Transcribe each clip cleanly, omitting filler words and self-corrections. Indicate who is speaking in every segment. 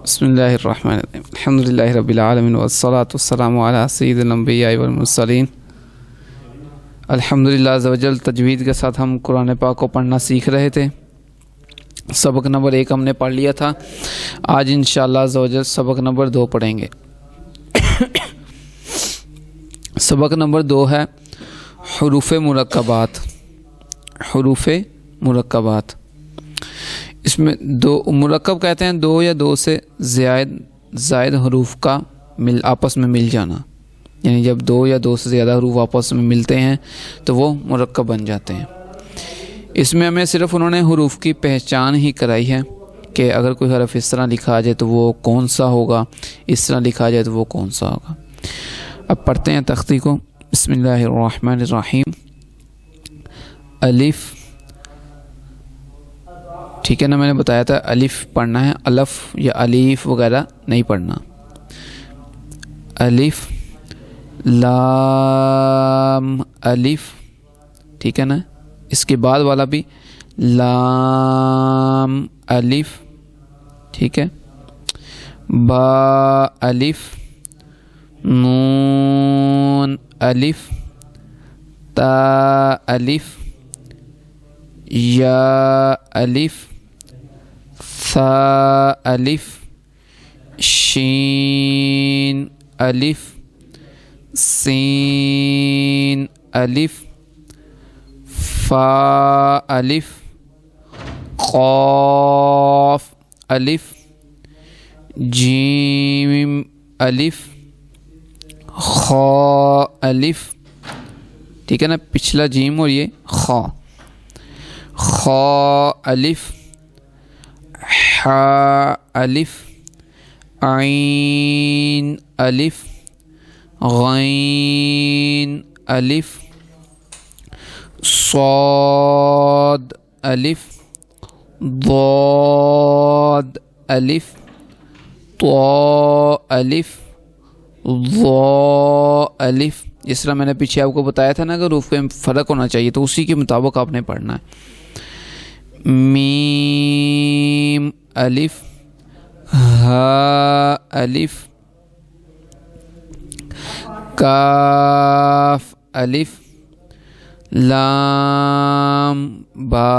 Speaker 1: بسم اللہ الرحمن الرحیم الحمد للہ رب العالمین والصلاة والسلام علی سید الانبیاء والمرسلین۔ الحمد للہ عز و جل تجوید کے ساتھ ہم قرآن پاک کو پڑھنا سیکھ رہے تھے۔ سبق نمبر 1 ہم نے پڑھ لیا تھا، آج انشاءاللہ عز و جل سبق نمبر 2 پڑھیں گے۔ سبق نمبر 2 ہے حروف مرکبات۔ حروف مرکبات، اس میں دو مرکب کہتے ہیں 2 یا 2 سے زائد حروف کا آپس میں مل جانا، یعنی جب 2 یا 2 سے زیادہ حروف آپس میں ملتے ہیں تو وہ مرکب بن جاتے ہیں۔ اس میں ہمیں صرف انہوں نے حروف کی پہچان ہی کرائی ہے کہ اگر کوئی حرف اس طرح لکھا جائے تو وہ کون سا ہوگا، اس طرح لکھا جائے تو وہ کون سا ہوگا۔ اب پڑھتے ہیں تختی کو۔ بسم اللہ الرحمن الرحیم۔ الف، ٹھیک ہے نا، میں نے بتایا تھا الف پڑھنا ہے، الف یا الیف وغیرہ نہیں پڑھنا۔ الف، لام، الف، ٹھیک ہے نا، اس کے بعد والا بھی لام، الف، ٹھیک ہے، با، الف، نون، الف، تا، الف، یا، الف، ثا، الف، شین، الف، سین، الف، فا، الف، قاف، الف، جیم، الف، خا، الف، ٹھیک ہے نا، پچھلا جیم اور یہ خا، خا، الف، حا، الف، عین، الف، غین، الف، صاد، الف، ضاد، الف، طا، الف، ظا، الف۔ جس طرح میں نے پیچھے آپ کو بتایا تھا نا کہ حروف میں فرق ہونا چاہیے تو اسی کے مطابق آپ نے پڑھنا ہے۔ میم، الف، ہا، الف، کاف، الف، لام، با،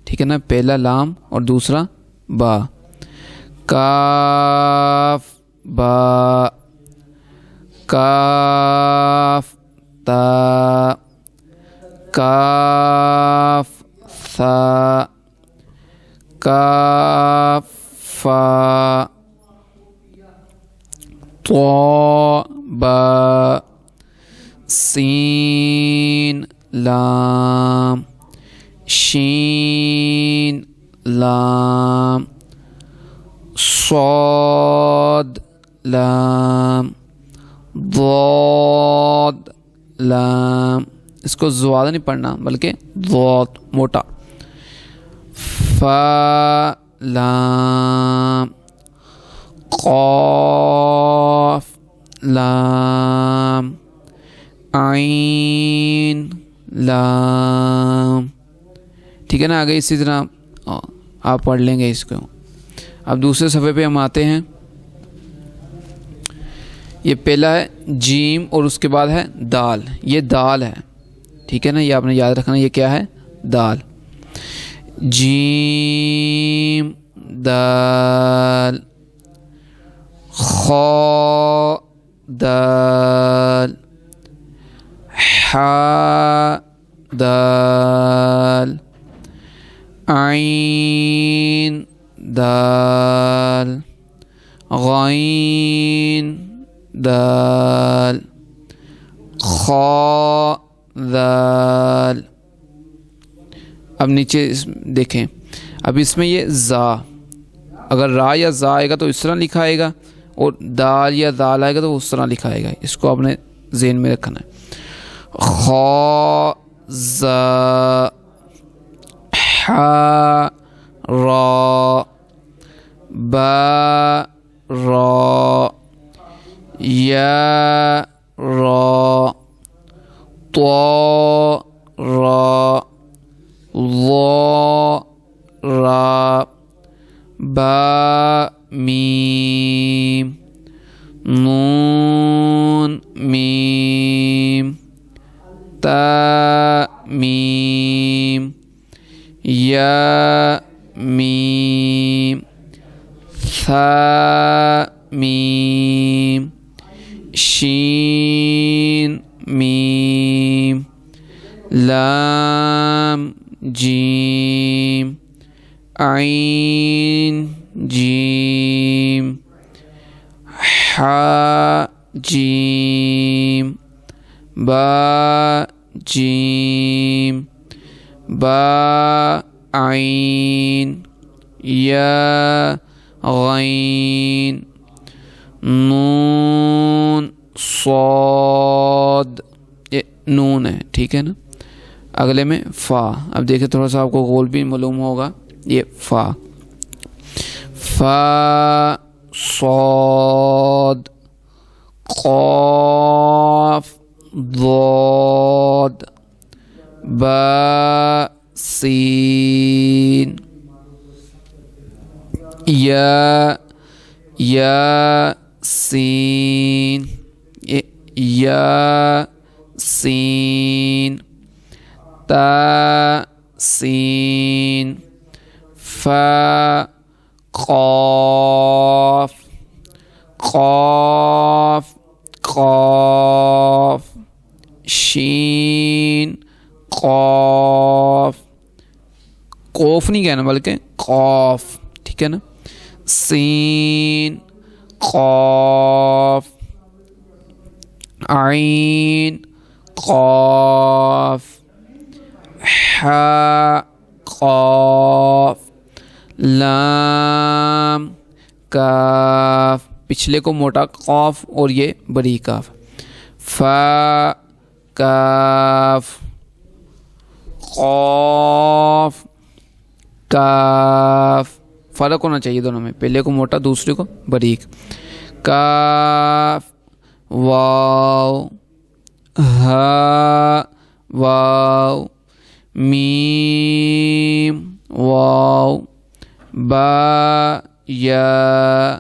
Speaker 1: ٹھیک ہے نا، پہلا لام اور دوسرا با، کاف، با، کاف، تا، کاف، ثا، کاف، فا، طا، با، سین، لام، شین، لام، صاد، لام، ضاد، لام، اس کو زیادہ نہیں پڑھنا بلکہ ضاد موٹا، فا، لام، قاف، لام، عین، لام، ٹھیک ہے نا۔ آگے اسی طرح آپ پڑھ لیں گے اس کو۔ اب دوسرے صفحے پہ ہم آتے ہیں۔ یہ پہلا ہے جیم اور اس کے بعد ہے دال، یہ دال ہے، ٹھیک ہے نا، یہ آپ نے یاد رکھنا، یہ کیا ہے؟ دال۔ جیم، دال، خا، دال، حا، دال، عین، دال، غین، دال، خا، دال۔ اب نیچے دیکھیں، اب اس میں یہ زا، اگر را یا زا آئے گا تو اس طرح لکھا آئے گا، اور دال یا دال آئے گا تو اس طرح لکھا آئے گا، اس کو آپ نے ذہن میں رکھنا ہے۔ خا، زا، حا، را، با، را، یا، را، طا، را، ظا، را، با، با میم نون میم تا میم یا میم ثا میم شین میم لام جیم عین جیم حا جیم با جیم با عین یا غین نون صاد، یہ نون ہے، ٹھیک ہے نا. اگلے میں فا. اب دیکھیں تھوڑا سا آپ کو غول بھی معلوم ہوگا. یہ فا، فا صاد قاف ضاد با سین یا سین یا سین تا سین فا قاف قاف قاف شین قاف، قوف نہیں کہنا بلکہ قاف، ٹھیک ہے نا. سین قاف عین قاف حا قاف لام کاف، پچھلے کو موٹا قاف اور یہ بڑی کاف. فا کاف قاف کاف، فرق ہونا چاہیے دونوں میں، پہلے کو موٹا دوسرے کو باریک. کاف واو ہا واو میم واو با یا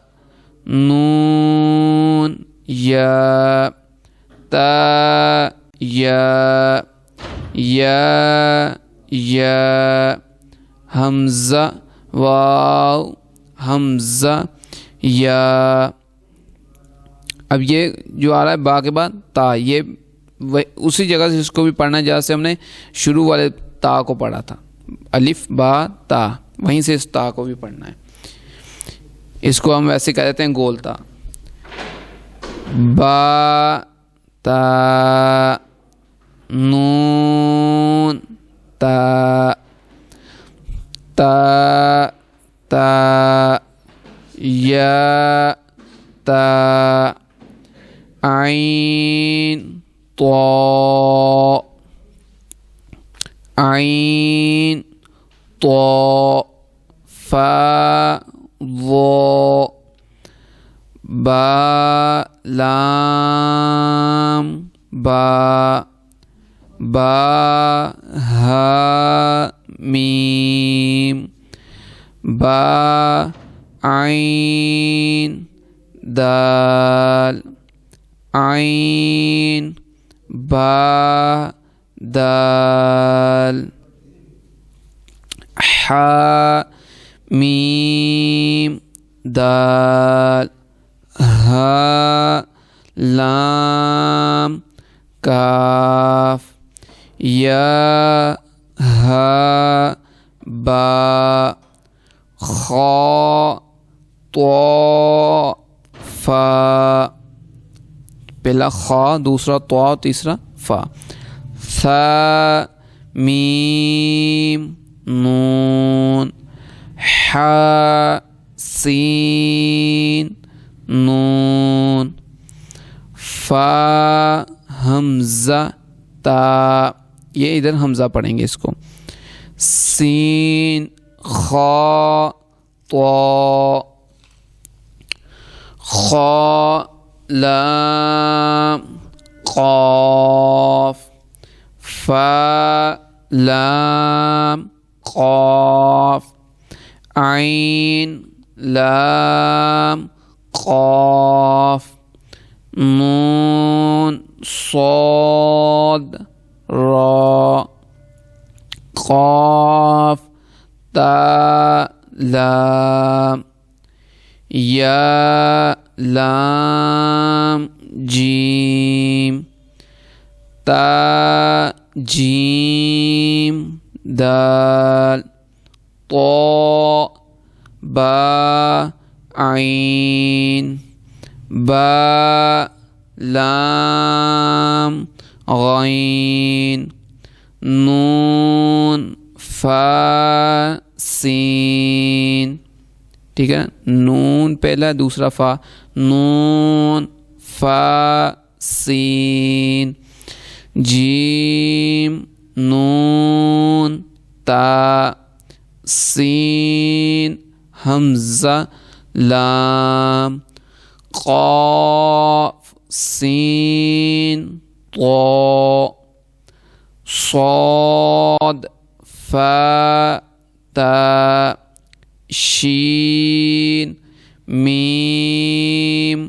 Speaker 1: نون یا تا یا حمزہ واو حمزہ یا. اب یہ جو آ رہا ہے با کے بعد تا، یہ اسی جگہ سے اس کو بھی پڑھنا ہے جہاں سے ہم نے شروع والے تا کو پڑھا تھا، الف با تا، وہیں سے اس تا کو بھی پڑھنا ہے. اس کو ہم ویسے کہہ دیتے ہیں گول تا. با تا نون تا تا تا یا تا عین طا عین طا فا ضا با لام با با ہا میم با عین دال عین با دال حا میم دال ہا لام کاف یا ہا با خا طا فا، پہلا خا دوسرا طا تیسرا فا. ثا میم نون حا سین نون فا حمزہ تا، یہ ادھر حمزہ پڑھیں گے اس کو. سین خا طا خا لام قاف فا لام قاف عین لام قاف نون صاد را قاف تا لام یا لام جیم تا جیم دال طا با عین با لام غین نون فا سین. ٹھیک ہے، نون پہلا دوسرا فا، نون فا سین. جیم نون تا سین حمزہ لام قاف سین طا صاد فا تا شین میم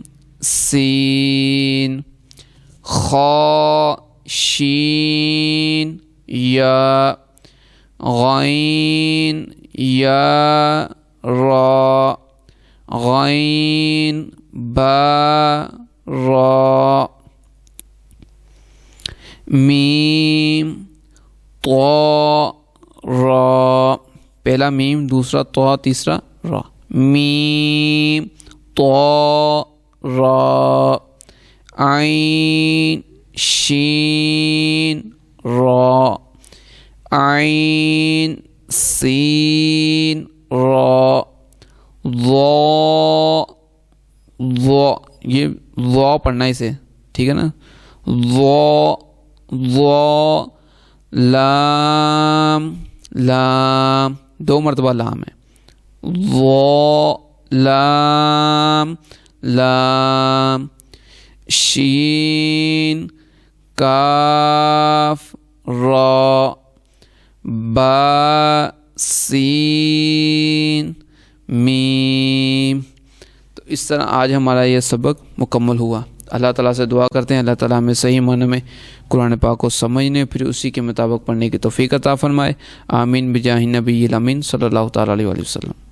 Speaker 1: سین خا شین یا غین یا را غین با را میم طا را. پہلا میم دوسرا طا تیسرا را. میم طا را عین شین را عین سین را ضا ضا. یہ ضا پڑھنا اسے، ٹھیک ہے نا. ضا ضا لام لام دو مرتبہ لام ہے. ضا لام لام شین کاف را با سین میم. تو اس طرح آج ہمارا یہ سبق مکمل ہوا. اللہ تعالیٰ سے دعا کرتے ہیں اللہ تعالیٰ ہمیں صحیح معنی میں قرآن پاک کو سمجھنے پھر اسی کے مطابق پڑھنے کی توفیق عطا فرمائے. آمین بجاہ نبی الامین صلی اللہ تعالیٰ علیہ وسلم.